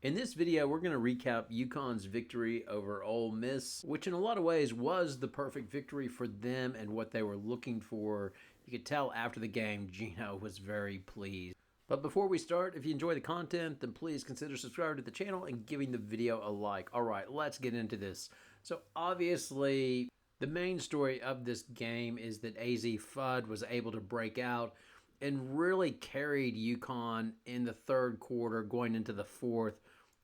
In this video, we're going to recap UConn's victory over Ole Miss, which in a lot of ways was the perfect victory for them and what they were looking for. You could tell after the game, Gino was very pleased. But before we start, if you enjoy the content, then please consider subscribing to the channel and giving the video a like. All right, let's get into this. So obviously, the main story of this game is that AZ Fudd was able to break out and really carried UConn in the third quarter going into the fourth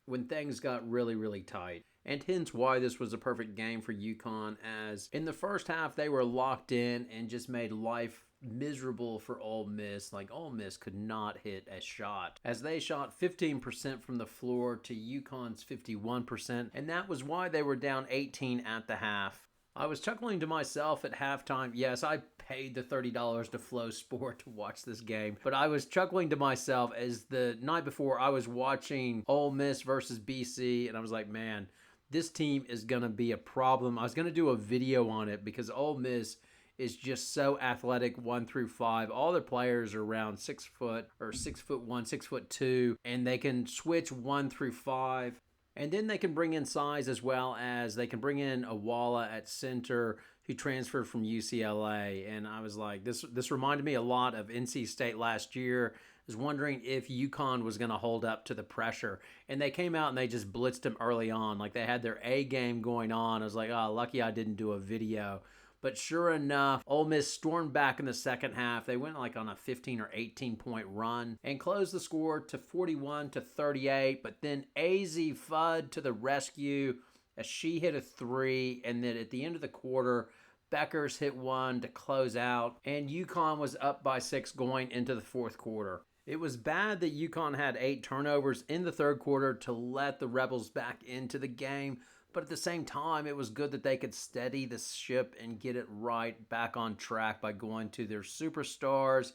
when things got really tight. And hence why this was a perfect game for UConn, as in the first half they were locked in and just made life miserable for Ole Miss. Like, Ole Miss could not hit a shot, as they shot 15% from the floor to UConn's 51%, and that was why they were down 18 at the half. I was chuckling to myself at halftime. Yes, I paid the $30 to Flow Sport to watch this game, but I was chuckling to myself as the night before I was watching Ole Miss versus BC, and I was like, man, this team is going to be a problem. I was going to do a video on it because Ole Miss is just so athletic 1 through 5. All their players are around 6 foot or 6'1", 6'2", and they can switch 1 through 5. And then they can bring in size, as well as they can bring in a Walla at center who transferred from UCLA. And I was like, this reminded me a lot of NC State last year. I was wondering if UConn was going to hold up to the pressure. And they came out and they just blitzed them early on. Like, they had their A game going on. I was like, oh, lucky I didn't do a video. But sure enough, Ole Miss stormed back in the second half. They went like on a 15 or 18 point run and closed the score to 41-38. But then AZ Fudd to the rescue as she hit a three. And then at the end of the quarter, Bueckers hit one to close out. And UConn was up by 6 going into the fourth quarter. It was bad that UConn had 8 turnovers in the third quarter to let the Rebels back into the game. But at the same time, it was good that they could steady the ship and get it right back on track by going to their superstars.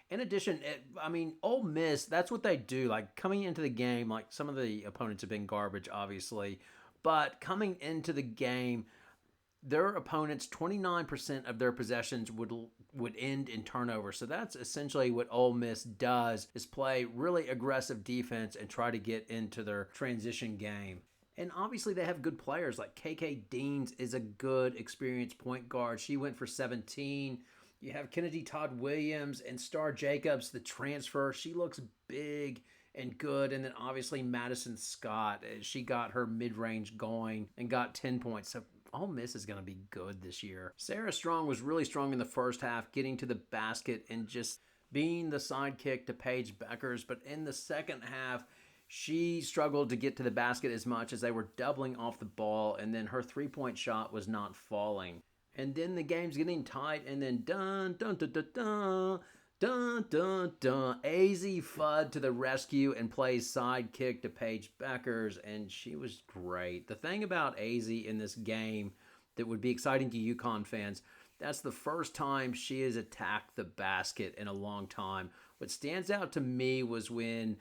In addition, Ole Miss, that's what they do. Like, coming into the game, like, some of the opponents have been garbage, obviously. But coming into the game, their opponents, 29% of their possessions would end in turnovers. So that's essentially what Ole Miss does, is play really aggressive defense and try to get into their transition game. And obviously they have good players. Like KK Deans is a good, experienced point guard. She went for 17. You have Kennedy Todd Williams and Star Jacobs, the transfer. She looks big and good. And then obviously Madison Scott, she got her mid-range going and got 10 points. So Ole Miss is going to be good this year. Sarah Strong was really strong in the first half, getting to the basket and just being the sidekick to Paige Bueckers. But in the second half, she struggled to get to the basket as much as they were doubling off the ball, and then her three-point shot was not falling. And then the game's getting tight, and then dun, dun, dun, dun, dun, dun, dun, dun. AZ Fudd to the rescue and plays sidekick to Paige Bueckers, and she was great. The thing about AZ in this game that would be exciting to UConn fans, that's the first time she has attacked the basket in a long time. What stands out to me was when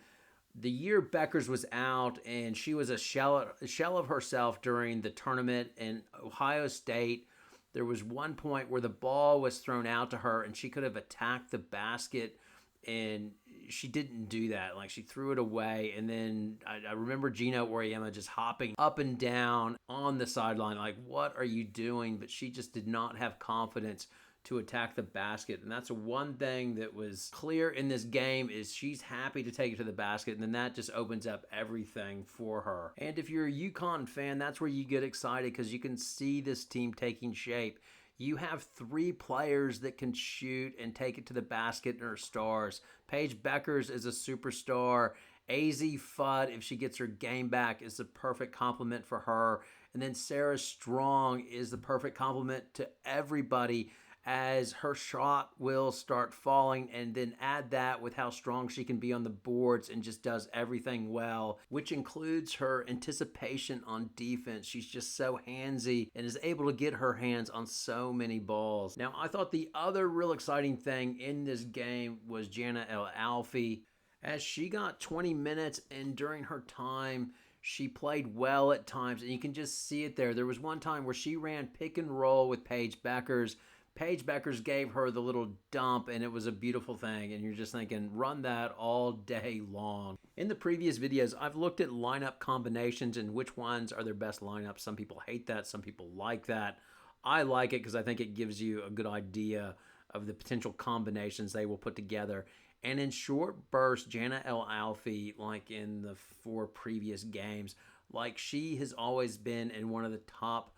the year Bueckers was out and she was a shell of herself during the tournament in Ohio State. There was one point where the ball was thrown out to her and she could have attacked the basket, and she didn't do that. Like, she threw it away. And then I remember Gino Oriema just hopping up and down on the sideline like, what are you doing? But she just did not have confidence to attack the basket. And that's one thing that was clear in this game, is she's happy to take it to the basket, and then that just opens up everything for her. And if you're a UConn fan, that's where you get excited, because you can see this team taking shape. You have 3 players that can shoot and take it to the basket and are stars. Paige Bueckers is a superstar. AZ Fudd, if she gets her game back, is the perfect complement for her. And then Sarah Strong is the perfect complement to everybody, as her shot will start falling, and then add that with how strong she can be on the boards and just does everything well, which includes her anticipation on defense. She's just so handsy and is able to get her hands on so many balls. Now, I thought the other real exciting thing in this game was Jana El Alfi, as she got 20 minutes, and during her time, she played well at times, and you can just see it there. There was one time where she ran pick and roll with Paige Bueckers. Paige Bueckers gave her the little dump, and it was a beautiful thing. And you're just thinking, run that all day long. In the previous videos, I've looked at lineup combinations and which ones are their best lineups. Some people hate that. Some people like that. I like it because I think it gives you a good idea of the potential combinations they will put together. And in short bursts, Jana El Alfie, like in the 4 previous games, like she has always been in one of the top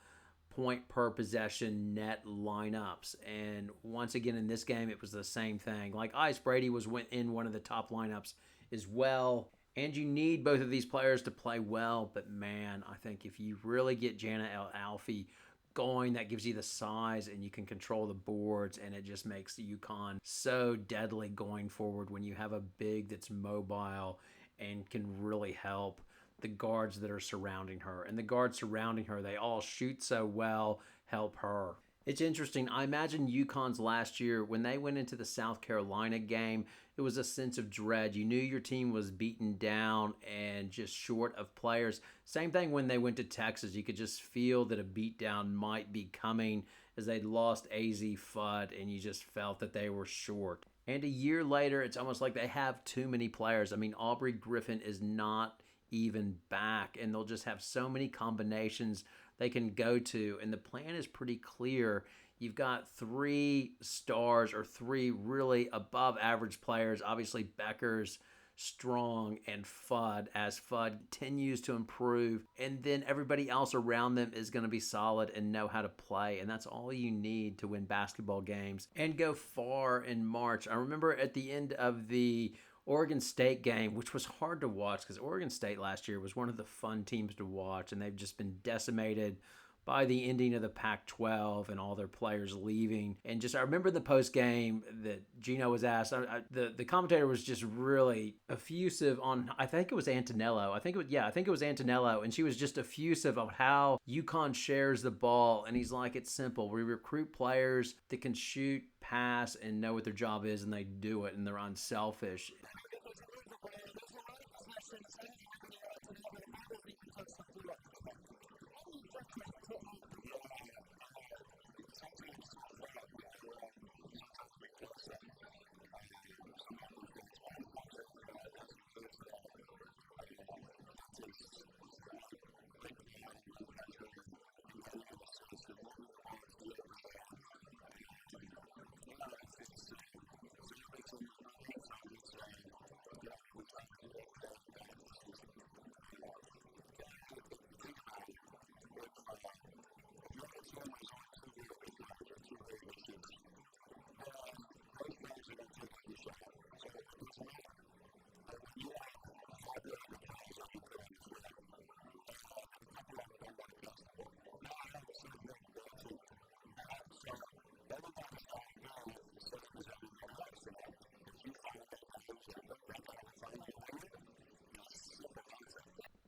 point per possession net lineups. And once again in this game, it was the same thing. Like Ice Brady went in one of the top lineups as well. And you need both of these players to play well. But man, I think if you really get Jana El Alfie going, that gives you the size and you can control the boards, and it just makes UConn so deadly going forward when you have a big that's mobile and can really help the guards that are surrounding her. And the guards surrounding her, they all shoot so well, help her. It's interesting. I imagine UConn's last year, when they went into the South Carolina game, it was a sense of dread. You knew your team was beaten down and just short of players. Same thing when they went to Texas. You could just feel that a beatdown might be coming as they'd lost AZ Fudd, and you just felt that they were short. And a year later, it's almost like they have too many players. I mean, Aubrey Griffin is not even back, and they'll just have so many combinations they can go to, and the plan is pretty clear. You've got 3 stars or 3 really above average players. Obviously Bueckers, Strong, and Fudd, as Fudd continues to improve, and then everybody else around them is going to be solid and know how to play, and that's all you need to win basketball games and go far in March. I remember at the end of the Oregon State game, which was hard to watch because Oregon State last year was one of the fun teams to watch, and they've just been decimated by the ending of the Pac-12 and all their players leaving. And just, I remember the post game that Gino was asked, the commentator was just really effusive on, I think it was Antonello. I think it was Antonello. And she was just effusive of how UConn shares the ball. And he's like, it's simple. We recruit players that can shoot, pass, and know what their job is, and they do it, and they're unselfish.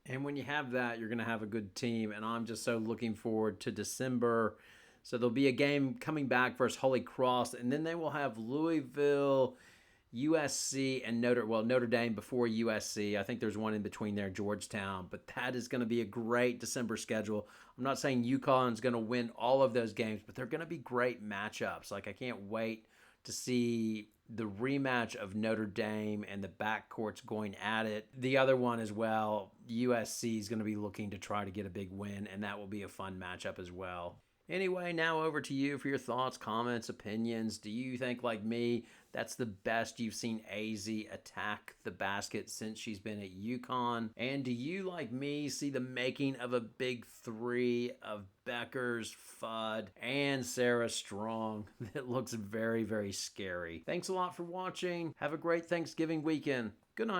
And when you have that, you're going to have a good team. And I'm just so looking forward to December. So there'll be a game coming back versus Holy Cross, and then they will have Louisville, USC, and Notre Dame before USC. I think there's one in between there, Georgetown. But that is going to be a great December schedule. I'm not saying UConn is going to win all of those games, but they're going to be great matchups. Like, I can't wait to see the rematch of Notre Dame and the backcourts going at it. The other one as well, USC is going to be looking to try to get a big win, and that will be a fun matchup as well. Anyway, now over to you for your thoughts, comments, opinions. Do you think, like me, that's the best you've seen AZ attack the basket since she's been at UConn? And do you, like me, see the making of a big 3 of Bueckers, Fudd, and Sarah Strong that looks very, very scary? Thanks a lot for watching. Have a great Thanksgiving weekend. Good night.